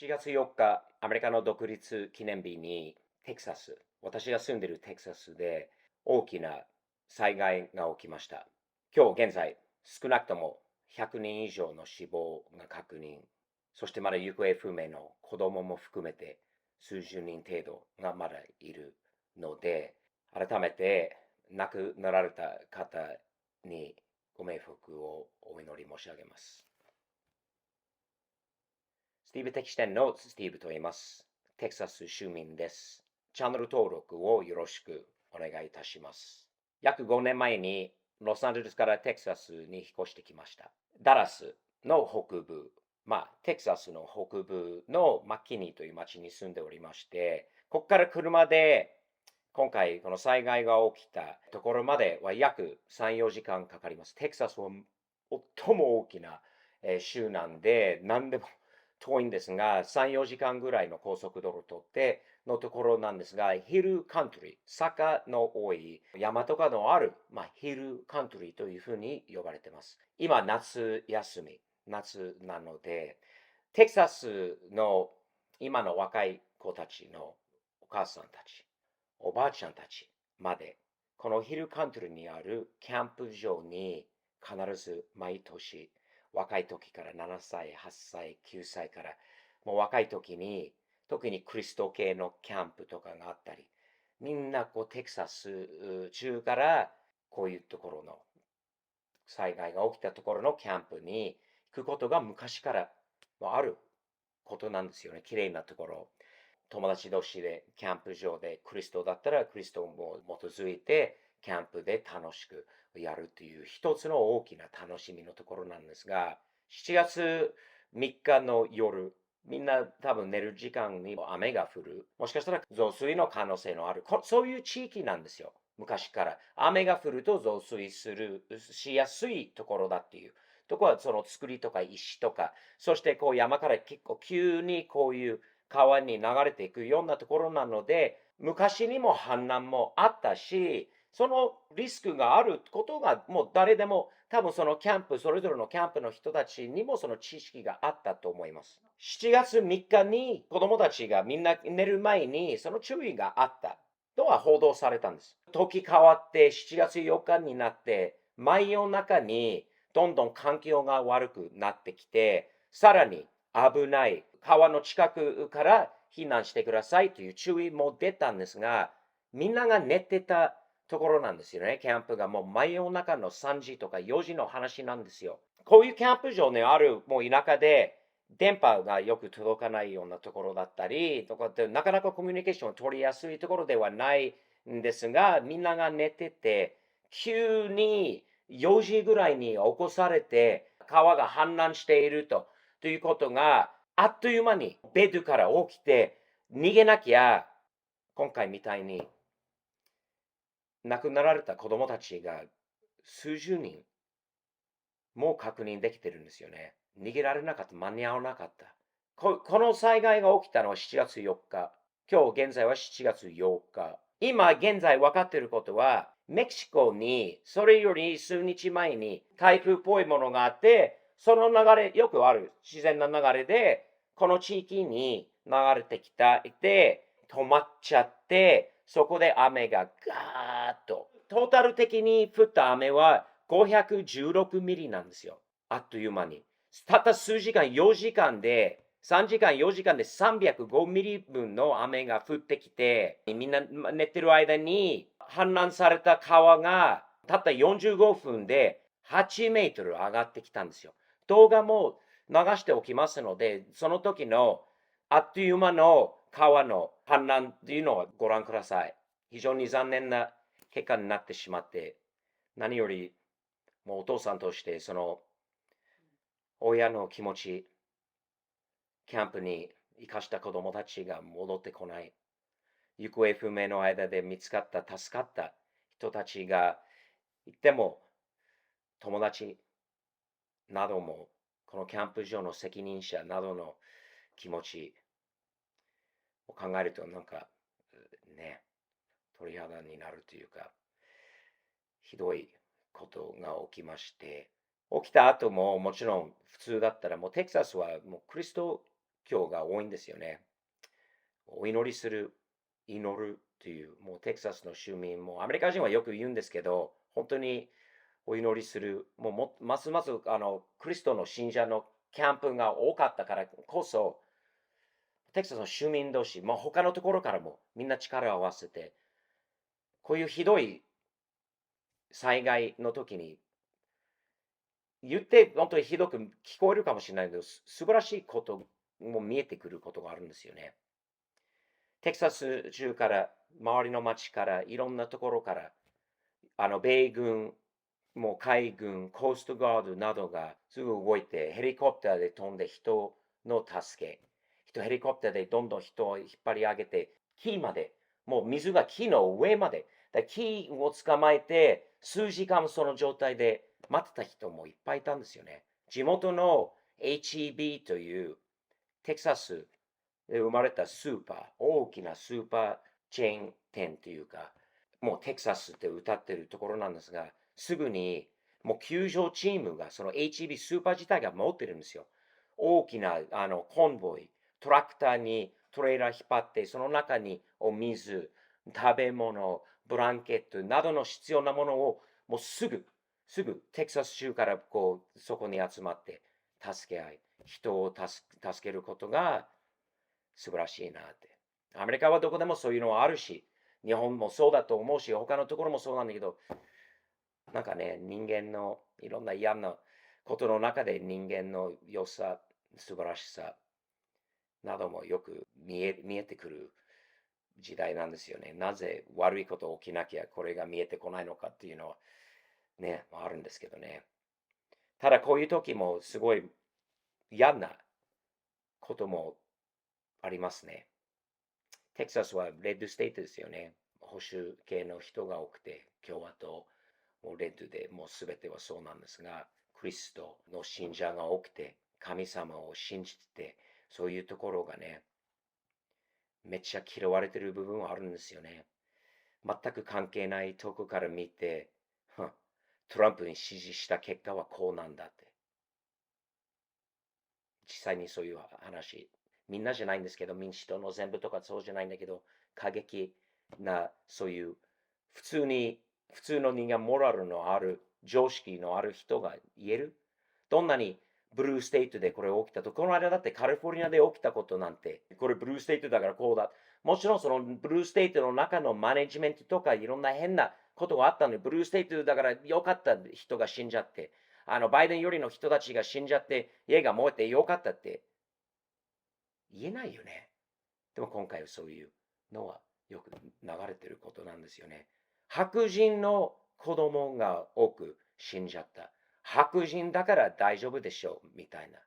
7月4日、アメリカの独立記念日に私が住んでいるテキサスで大きな災害が起きました。今日現在、少なくとも100人以上の死亡が確認、そしてまだ行方不明の子供も含めて数十人程度がまだいるので、改めて亡くなられた方にご冥福をお祈り申し上げます。スティーブ的視点のスティーブと言います。テキサス州民です。チャンネル登録をよろしくお願いいたします。約5年前にロサンゼルスからテキサスに引っ越してきました。ダラスの北部、テキサスの北部のマッキニーという町に住んでおりまして、ここから車で今回この災害が起きたところまでは約3、4時間かかります。テキサスは最も大きな州なんで、何でも遠いんですが、3、4時間ぐらいの高速道路を通ってのところなんですが、ヒルカントリー、坂の多い山とかのある、ヒルカントリーというふうに呼ばれています。今、夏休み、夏なので、テキサスの今の若い子たちのお母さんたち、おばあちゃんたちまで、このヒルカントリーにあるキャンプ場に必ず毎年若い時から7歳、8歳、9歳から、もう若い時に、特にクリスト系のキャンプとかがあったり、みんなテキサス中からこういうところの災害が起きたところのキャンプに行くことが昔からあることなんですよね。綺麗なところ。友達同士でキャンプ場でクリストだったらクリストを基づいてキャンプで楽しくやるという一つの大きな楽しみのところなんですが、7月3日の夜、みんな多分寝る時間に雨が降る。もしかしたら増水の可能性のある。そういう地域なんですよ。昔から。雨が降ると増水しやすいところだっていう。ところはその作りとか石とか、そして山から結構急にこういう川に流れていくようなところなので、昔にも氾濫もあったし、そのリスクがあることがもう誰でも多分そのキャンプ、それぞれのキャンプの人たちにもその知識があったと思います。7月3日に子供たちがみんな寝る前にその注意があったとは報道されたんです。時変わって7月4日になって真夜中にどんどん環境が悪くなってきて、さらに危ない川の近くから避難してくださいという注意も出たんですが、みんなが寝てたところなんですよね。キャンプがもう真夜中の3時とか4時の話なんですよ。こういうキャンプ場にあるもう田舎で電波がよく届かないようなところだったりとかってなかなかコミュニケーションを取りやすいところではないんですが、みんなが寝てて、急に4時ぐらいに起こされて川が氾濫しているということがあっという間にベッドから起きて逃げなきゃ、今回みたいに亡くなられた子供たちが数十人もう確認できてるんですよね。逃げられなかった、間に合わなかった。この災害が起きたのは7月4日。今日現在は7月8日。今現在分かっていることは、メキシコにそれより数日前に台風っぽいものがあって、その流れ、よくある自然な流れで、この地域に流れてきたで、止まっちゃって、そこで雨がガーッと。トータル的に降った雨は516ミリなんですよ。あっという間に。たった数時間、4時間で、3時間、4時間で305ミリ分の雨が降ってきて、みんな寝てる間に氾濫された川がたった45分で8メートル上がってきたんですよ。動画も流しておきますので、その時のあっという間の川の氾濫というのをご覧ください。非常に残念な結果になってしまって、何よりもうお父さんとしてその親の気持ち、キャンプに生かした子供たちが戻ってこない。行方不明の間で見つかった、助かった人たちがいても、友達なども、このキャンプ場の責任者などの気持ちを考えると、なんか、ね、鳥肌になるというか、ひどいことが起きまして、起きた後ももちろん普通だったら、もうテキサスはもうクリスト教が多いんですよね。お祈りする、祈るという、もうテキサスの州民も、アメリカ人はよく言うんですけど、本当にお祈りする、ますますクリストの信者のキャンプが多かったからこそ、テキサスの州民同士、他のところからもみんな力を合わせて、こういうひどい災害の時に、言って本当にひどく聞こえるかもしれないけど、素晴らしいことも見えてくることがあるんですよね。テキサス州から、周りの町から、いろんなところから、米軍、もう海軍、コーストガードなどがすぐ動いて、ヘリコプターで飛んで人の助け、ヘリコプターでどんどん人を引っ張り上げて、木まで、もう水が木の上まで、木を捕まえて、数時間その状態で待ってた人もいっぱいいたんですよね。地元の HEB というテキサスで生まれたスーパー、大きなスーパーチェーン店というか、もうテキサスって歌ってるところなんですが、すぐにもう救助チームが、その HEB スーパー自体が持ってるんですよ。大きなコンボイ、トラクターにトレーラー引っ張って、その中にお水、食べ物、ブランケットなどの必要なものをもうすぐテキサス州からそこに集まって助け合い、人を助けることが素晴らしいなって。アメリカはどこでもそういうのはあるし、日本もそうだと思うし、他のところもそうなんだけど、なんかね、人間のいろんな嫌なことの中で人間の良さ、素晴らしさなどもよく見えてくる時代なんですよね。なぜ悪いこと起きなきゃこれが見えてこないのかっていうのはね、あるんですけどね。ただこういう時もすごい嫌なこともありますね。テキサスはレッドステートですよね。保守系の人が多くて、共和党もレッドでもうすべてはそうなんですが、クリストの信者が多くて、神様を信じてて、そういうところがね、めっちゃ嫌われてる部分はあるんですよね。全く関係ないとこから見て、トランプに支持した結果はこうなんだって。実際にそういう話、みんなじゃないんですけど、民主党の全部とかそうじゃないんだけど、過激な、そういう普通の人間、モラルのある、常識のある人が言える。どんなにブルーステイトでこれ起きたと、この間だってカリフォルニアで起きたことなんて、これブルーステイトだからこうだ。もちろんそのブルーステイトの中のマネジメントとかいろんな変なことがあったのに、ブルーステイトだから良かった人が死んじゃって、バイデンよりの人たちが死んじゃって、家が燃えてよかったって言えないよね。でも今回はそういうのはよく流れてることなんですよね。白人の子供が多く死んじゃった。白人だから大丈夫でしょうみたいな。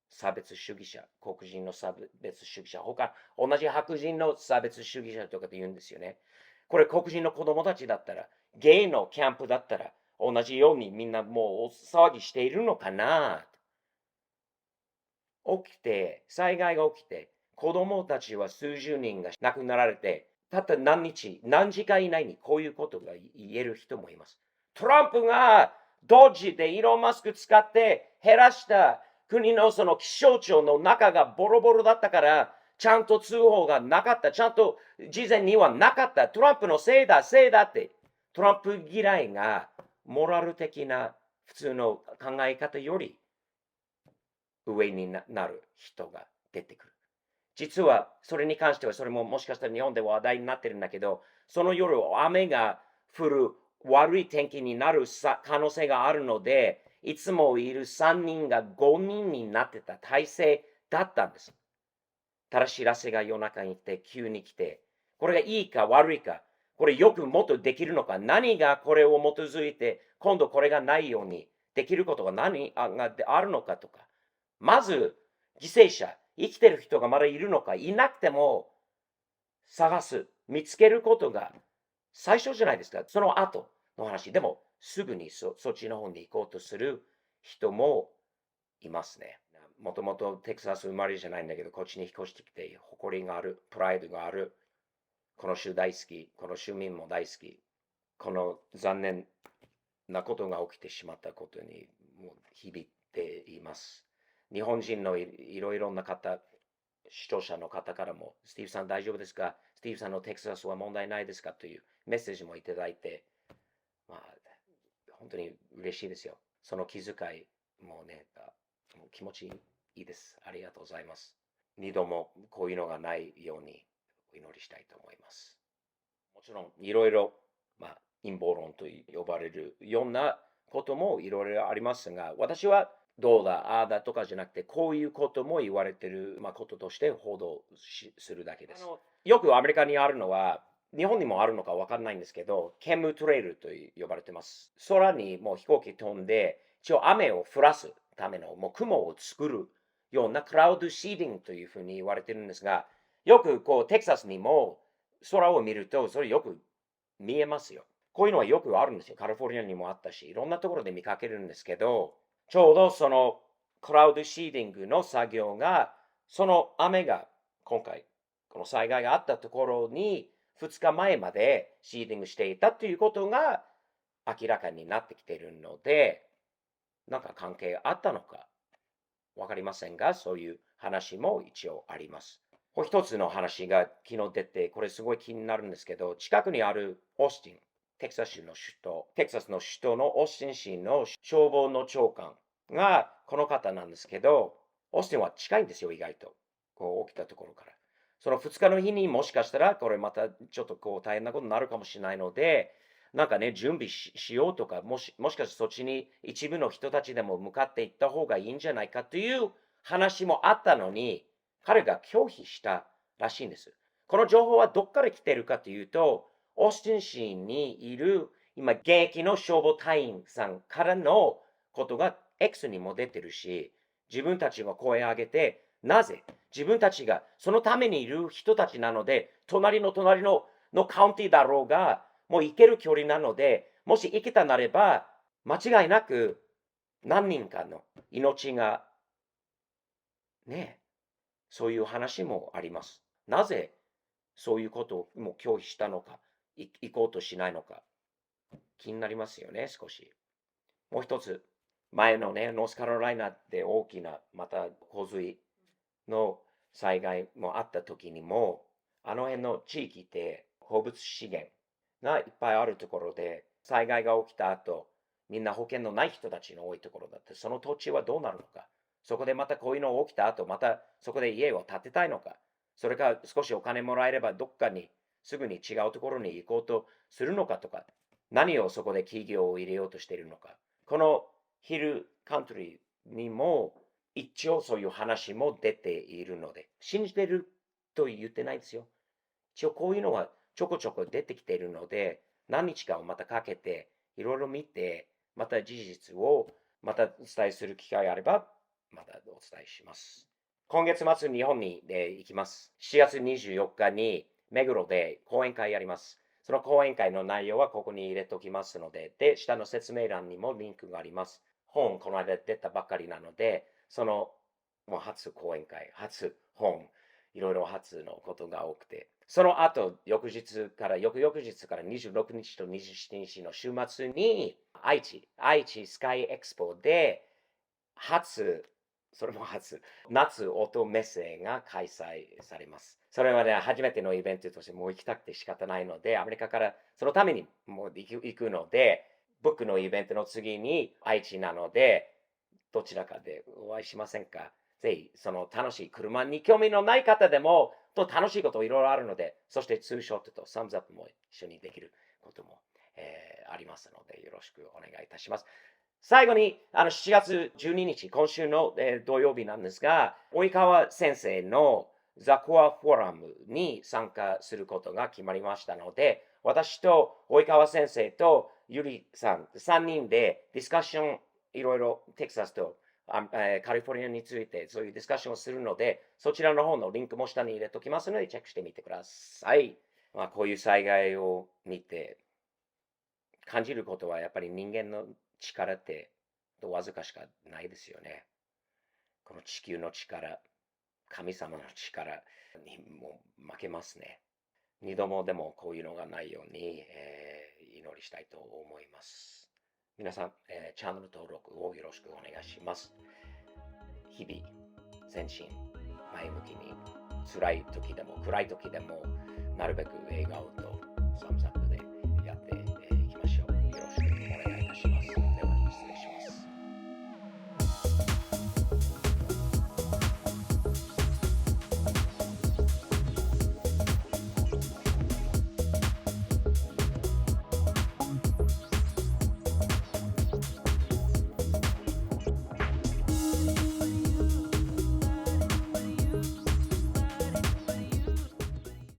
差別主義者、黒人の差別主義者、同じ白人の差別主義者とかって言うんですよね。これ黒人の子供たちだったら、ゲイのキャンプだったら、同じようにみんなもう騒ぎしているのかな。起きて、災害が起きて、子供たちは数十人が亡くなられて、たった何日、何時間以内にこういうことが言える人もいます。トランプがドッジでイーロン・マスク使って減らした国のその気象庁の中がボロボロだったから、ちゃんと通報がなかった。ちゃんと事前にはなかった。トランプのせいだって。トランプ嫌いがモラル的な普通の考え方より上になる人が出てくる。実はそれに関してはそれももしかしたら日本で話題になってるんだけど、その夜雨が降る悪い天気になる可能性があるので、いつもいる3人が5人になってた体制だったんです。ただ知らせが夜中に来て急に来て、これがいいか悪いか、これよくもっとできるのか、何がこれを基づいて今度これがないようにできることが何があるのかとか、まず犠牲者、生きてる人がまだいるのか、いなくても探す、見つけることが最初じゃないですか。その後の話。でも、すぐにそっちの方に行こうとする人もいますね。もともとテキサス生まれじゃないんだけど、こっちに引っ越してきて、誇りがある、プライドがある。この州大好き、この州民も大好き。この残念なことが起きてしまったことにもう響いています。日本人のいろいろな方、視聴者の方からも、スティーブさん大丈夫ですか、スティーブさんのテキサスは問題ないですかというメッセージもいただいて、まあ、本当に嬉しいですよ。その気遣いもね、もう気持ちいいです。ありがとうございます。二度もこういうのがないようにお祈りしたいと思います。もちろん、いろいろ、陰謀論と呼ばれるようなこともいろいろありますが、私はどうだ、ああだとかじゃなくて、こういうことも言われている、こととして報道するだけです。よくアメリカにあるのは、日本にもあるのかわかんないんですけど、ケムトレイルと呼ばれてます。空にもう飛行機飛んで、一応雨を降らすためのもう雲を作るようなクラウドシーディングというふうに言われてるんですが、よくこうテキサスにも空を見ると、それよく見えますよ。こういうのはよくあるんですよ。カリフォルニアにもあったし、いろんなところで見かけるんですけど、ちょうどそのクラウドシーディングの作業が、その雨が今回、この災害があったところに2日前までシーディングしていたということが明らかになってきているので、なんか関係あったのかわかりませんが、そういう話も一応あります。もう一つの話が昨日出て、これすごい気になるんですけど、近くにあるオースティン、テキサス州の首都、テキサスの首都のオースティン市の消防の長官がこの方なんですけど、オースティンは近いんですよ、意外と。こう起きたところから。その2日の日にもしかしたら、これまたちょっとこう大変なことになるかもしれないので、なんかね、準備しようとか、もしかしてそっちに一部の人たちでも向かっていった方がいいんじゃないかという話もあったのに、彼が拒否したらしいんです。この情報はどっから来ているかというと、オースティン市にいる今現役の消防隊員さんからのことが X にも出てるし、自分たちが声を上げて、なぜ自分たちがそのためにいる人たちなので、隣のカウンティだろうが、もう行ける距離なので、もし行けたなれば、間違いなく何人かの命がね、そういう話もあります。なぜそういうことをもう拒否したのか、行こうとしないのか、気になりますよね、少し。もう一つ、前のね、ノースカロライナで大きな、また洪水の災害もあった時にも、あの辺の地域って鉱物資源がいっぱいあるところで、災害が起きた後、みんな保険のない人たちの多いところだって、その土地はどうなるのか。そこでまたこういうのが起きた後、またそこで家を建てたいのか。それか少しお金もらえればどっかにすぐに違うところに行こうとするのかとか、何をそこで企業を入れようとしているのか。このヒルカントリーにも一応そういう話も出ているので、信じてると言ってないですよ。一応こういうのはちょこちょこ出てきているので、何日かをまたかけて、いろいろ見て、また事実をまたお伝えする機会があれば、またお伝えします。今月末日本に、行きます。7月24日に目黒で講演会やります。その講演会の内容はここに入れておきますので、下の説明欄にもリンクがあります。本、この間出たばかりなので、その、もう初講演会、初本、いろいろ初のことが多くて、その後、翌々日から26日と27日の週末に、愛知スカイエクスポで、それも初、夏音メッセが開催されます。それはね、初めてのイベントとしてもう行きたくて仕方ないので、アメリカからそのためにもう行くので、僕のイベントの次に愛知なので、どちらかでお会いしませんか。ぜひ、その楽しい車に興味のない方でも、楽しいこといろいろあるので、そしてツーショットとサムズアップも一緒にできることも、ありますので、よろしくお願いいたします。最後に、7月12日、今週の、土曜日なんですが、及川先生のザ・コアフォーラムに参加することが決まりましたので、私と及川先生とゆりさん、3人でディスカッション、いろいろテキサスとカリフォルニアについてそういうディスカッションをするので、そちらの方のリンクも下に入れておきますので、チェックしてみてください。こういう災害を見て感じることはやっぱり人間の力ってわずかしかないですよね。この地球の力、神様の力にも負けますね。二度もでもこういうのがないように、祈りしたいと思います。皆さん、チャンネル登録をよろしくお願いします。日々、前進、前向きに、辛い時でも暗い時でも、なるべく笑顔とサムズアップ